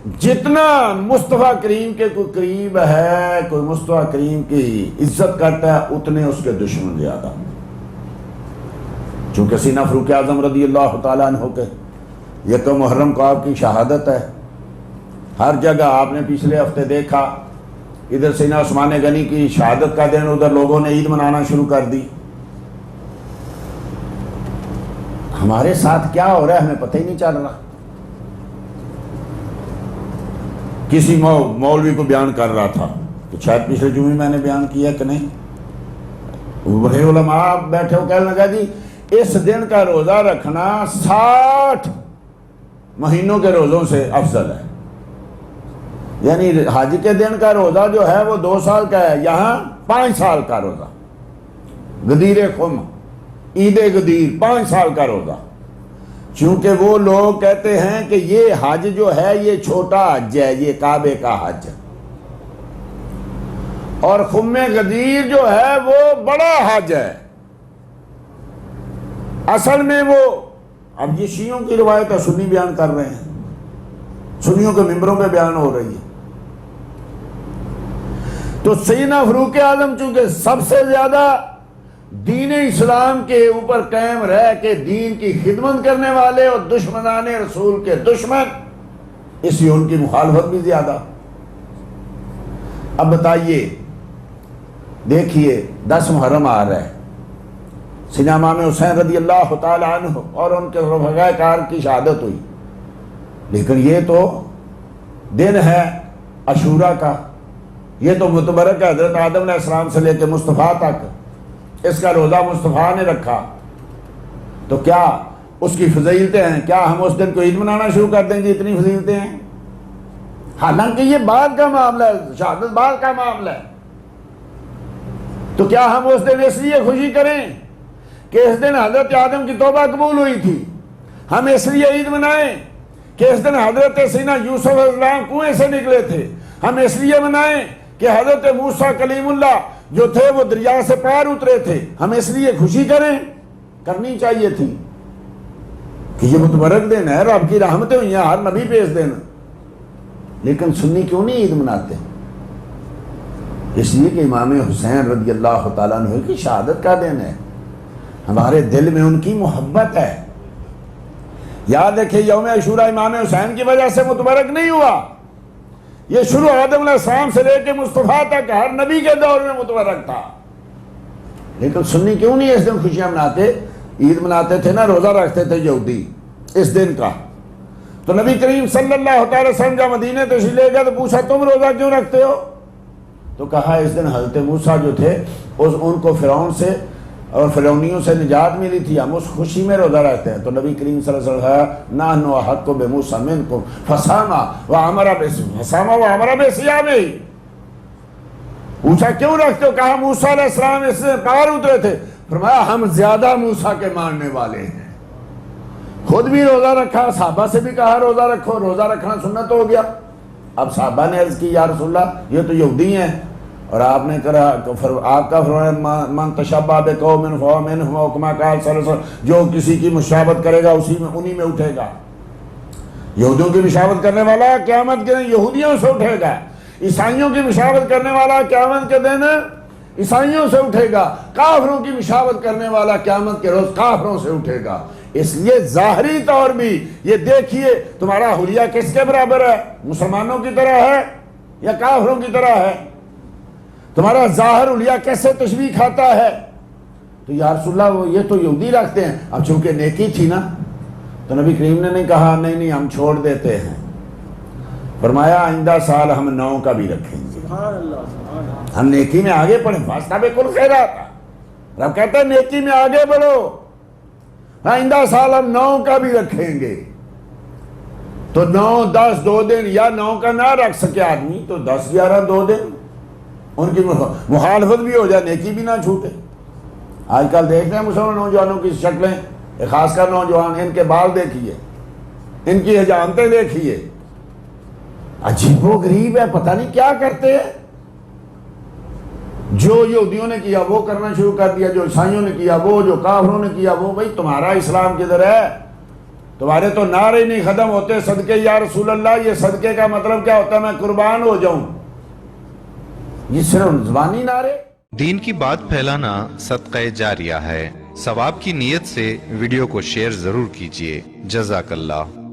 جتنا مصطفیٰ کریم کے کوئی قریب ہے، کوئی مصطفیٰ کریم کی عزت کرتا ہے، اتنے اس کے دشمن زیادہ. چونکہ سینہ فاروق اعظم رضی اللہ تعالیٰ عنہ کے یکم محرم کو آپ کی شہادت ہے. ہر جگہ آپ نے پچھلے ہفتے دیکھا، ادھر سینہ عثمان غنی کی شہادت کا دن، ادھر لوگوں نے عید منانا شروع کر دی. ہمارے ساتھ کیا ہو رہا ہے ہمیں پتہ ہی نہیں چل رہا. کسی مولوی کو بیان کر رہا تھا تو شاید پچھلے جمعے میں نے بیان کیا کہ نہیں، بڑے علماء بیٹھے ہو کہنے لگا جی اس دن کا روزہ رکھنا 60 مہینوں کے روزوں سے افضل ہے. یعنی حج کے دن کا روزہ جو ہے وہ 2 سال کا ہے، یہاں 5 سال کا روزہ. غدیر خم، عید غدیر، 5 سال کا روزہ. چونکہ وہ لوگ کہتے ہیں کہ یہ حج جو ہے یہ چھوٹا حج ہے، یہ کعبے کا حج ہے، اور خم غدیر جو ہے وہ بڑا حج ہے. اصل میں وہ، اب یہ شیعوں کی روایت ہے، سنی بیان کر رہے ہیں، سنیوں کے ممبروں پہ بیان ہو رہی ہے. تو سیدنا فاروق اعظم چونکہ سب سے زیادہ دین اسلام کے اوپر قائم رہ کے دین کی خدمت کرنے والے اور دشمنان رسول کے دشمن، اس لیے ان کی مخالفت بھی زیادہ. اب بتائیے، دیکھیے 10 محرم آ رہا ہے، سیدنا امام حسین رضی اللہ تعالی عنہ اور ان کے رفقائے کار کی شہادت ہوئی، لیکن یہ تو دن ہے عاشورہ کا، یہ تو متبرک ہے حضرت آدم علیہ السلام سے لے کے مصطفیٰ تک، اس کا روزہ مصطفیٰ نے رکھا. تو کیا اس کی فضیلتیں ہیں؟ کیا ہم اس دن کو عید منانا شروع کر دیں گے؟ اتنی فضیلتیں ہیں، حالانکہ یہ بعد کا معاملہ ہے، شہادت بعد کا معاملہ ہے. تو کیا ہم اس دن اس لیے خوشی کریں کہ اس دن حضرت آدم کی توبہ قبول ہوئی تھی؟ ہم اس لیے عید منائیں کہ اس دن حضرت سیدنا یوسف علیہ السلام کنویں سے نکلے تھے؟ ہم اس لیے منائیں کہ حضرت موسیٰ کلیم اللہ جو تھے وہ دریا سے پار اترے تھے؟ ہم اس لیے خوشی کریں؟ کرنی چاہیے تھی کہ یہ متبرک دن ہے، رب کی رحمتیں ہوئی ہیں ہر نبی پہ اس دن. لیکن سنی کیوں نہیں عید مناتے؟ اس لیے کہ امام حسین رضی اللہ تعالیٰ عنہ کی شہادت کا دن ہے، ہمارے دل میں ان کی محبت ہے. یاد رکھیں، یوم عاشورہ امام حسین کی وجہ سے متبرک نہیں ہوا، یہ شروع آدم علیہ السلام سے لے کے مصطفیٰ تک ہر نبی کے دور میں متبرک تھا. لیکن سنی کیوں نہیں اس دن خوشیاں مناتے؟ عید مناتے تھے نا، روزہ رکھتے تھے یہودی اس دن کا. تو نبی کریم صلی اللہ تعالی وسلم جب مدینے تشریف لے گئے تو پوچھا تم روزہ کیوں رکھتے ہو؟ تو کہا اس دن حضرت موسیٰ جو تھے ان کو فرعون سے اور فرعونیوں سے نجات ملی تھی، ہم اس خوشی میں روزہ رکھتے ہیں. تو نبی کریم صلی اللہ علیہ وسلم نحن احق بموسیٰ منکم فصام وامر بصیام. پوچھا کیوں رکھتے ہو؟ کہا موسیٰ علیہ السلام اس سے پار اترے تھے. فرمایا ہم زیادہ موسیٰ کے ماننے والے ہیں. خود بھی روزہ رکھا، صحابہ سے بھی کہا روزہ رکھو، روزہ رکھنا سنت ہو گیا. اب صحابہ نے عرض کی یا رسول اللہ یہ تو یہودی ہیں، اور آپ نے کہا آپ کا فرمایا من تشبہ بقوم فہو منہم او کما قال صلی اللہ علیہ وسلم، جو کسی کی مشابہت کرے گا اسی میں انہی میں اٹھے گا. یہودیوں کی مشابہت کرنے والا قیامت کے دن یہودیوں سے اٹھے گا، عیسائیوں کی مشابہت کرنے والا قیامت کے دن عیسائیوں سے اٹھے گا، کافروں کی مشابہت کرنے والا قیامت کے روز کافروں سے اٹھے گا. اس لیے ظاہری طور بھی یہ دیکھیے تمہارا حلیہ کس کے برابر ہے؟ مسلمانوں کی طرح ہے یا کافروں کی طرح ہے؟ تمہارا ظاہر حلیہ کیسے تشبیہ کھاتا ہے؟ تو یا رسول اللہ یہ تو یہودی رکھتے ہیں. اب چونکہ نیکی تھی نا تو نبی کریم نے نہیں کہا نہیں ہم چھوڑ دیتے ہیں. فرمایا آئندہ سال ہم 9 کا بھی رکھیں گے. ہم نیکی میں آگے بڑھیں، واسطہ بالکل خیرات. رب کہتا ہے نیکی میں آگے بڑھو، آئندہ سال ہم 9 کا بھی رکھیں گے. تو 9 10 2 دن، یا 9 کا نہ رکھ سکے آدمی تو 10 11 2 دن ان کی مخالفت بھی ہو جائے، نیکی بھی نہ چھوٹے. آج کل دیکھتے ہیں مسلمان نوجوانوں کی شکلیں، خاص کر نوجوان، ان کے بال دیکھیے، ان کی حجامتیں دیکھیے، عجیب و غریب ہے، پتہ نہیں کیا کرتے ہیں. جو یہودیوں نے کیا وہ کرنا شروع کر دیا، جو عیسائیوں نے کیا وہ، جو کافروں نے کیا وہ. بھائی تمہارا اسلام کدھر ہے؟ تمہارے تو نعرے نہیں ختم ہوتے صدقے یا رسول اللہ. یہ صدقے کا مطلب کیا ہوتا ہے؟ میں قربان ہو جاؤں. یہ صرف زبانی نعرے. دین کی بات پھیلانا صدقہ جاریہ ہے. ثواب کی نیت سے ویڈیو کو شیئر ضرور کیجیے. جزاک اللہ.